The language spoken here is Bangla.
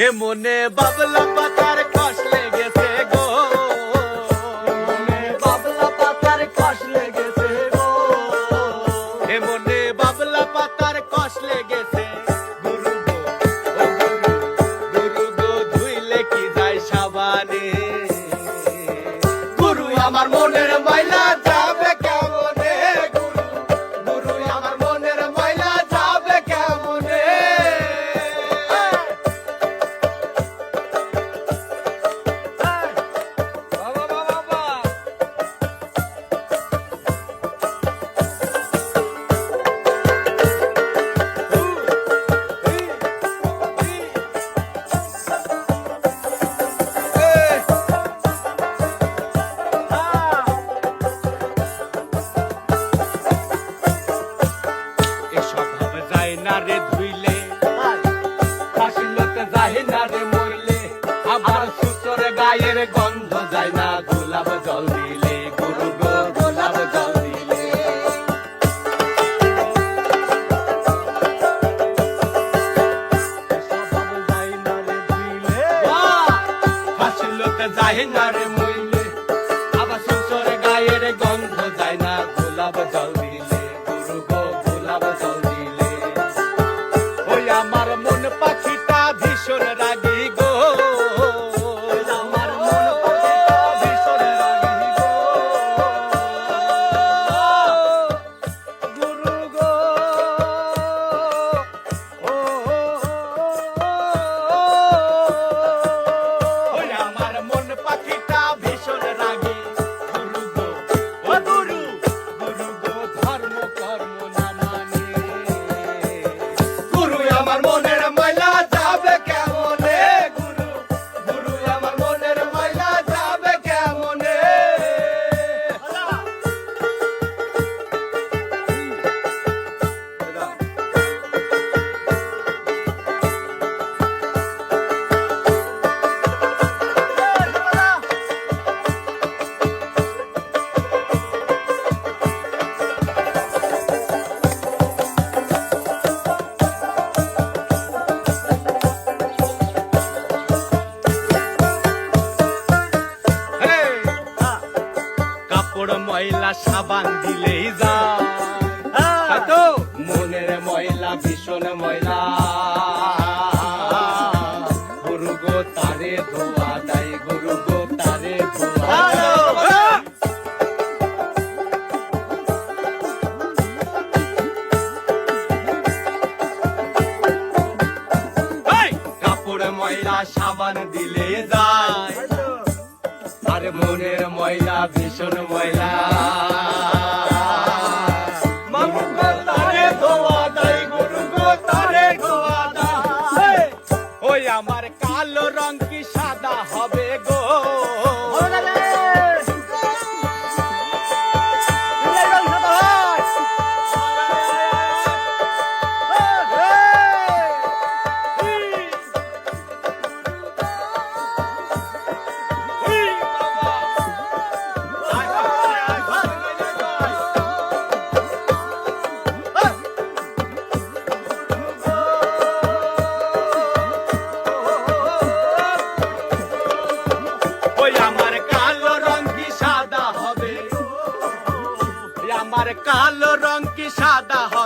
এ মনে বাবলা পাতার কষ লেগেছে গো, মনে বাবলা পাতার কষ লেগেছে গো, এ মনে বাবলা পাতার কষ লেগেছে। গুরু গো ও গুরু, গুরু গো ধুইলে কি যায় সাবানে। গুরু আমার মনের ময়লা যাবে কেমনে, গুরু, গুরু আমার মনের ময়লা যাবে কেমনে। বাবা বাবা এসব ভাবে যায় না রে ধুইলে, কাশিলতে যায় না রে মইলে, আবার সুতোর গায়ের গন্ধ যায় না গোলাপ জল দিলে। গুরু গো গোলাপ জল দিলে। হাসিলতে যায় না রে মইলে, আবার সুতোর গায়ের গন্ধ যায় না গোলাপ জল দিলে। গুরু গো গোলাপ জল দিলে। ওই আমার মন পাখিটা ভীষণ রাগী গো, আমার মন পাখিটা ভীষণ রাগী গো, গুরু গো ও ওই আমার মন পাখিটা ভীষণ রাগী। গুরু গো ও গুরু, গুরু গো ধর্ম কর্ম না মানে। গুরু আমার মনের ময়লা যাবে কেমনে, গুরু, গুরু আমার মনের ময়লা যাবে কেমনে। হেই! কাপড় ময়লা সাবান দিলেই যায়, হয়তো মনের ময়লা ভীষণ ময়লা। গুরু গো তারে ধোয়া দেয়, গুরু গো তারে ধোয়া দেয়। এই! কাপড় ময়লা সাবান দিলে যায়, আর মনের ময়লা ভীষণ ময়লা। মামু গো তারে ধোয়া দেয়, গুরু গো তারে ধোয়া দেয়। ওই আমার কালো রং কি সাদা হবে গো, ওই আমার কালো রং কি সাদা হবে, আমার কালো রং কি সাদা হবে।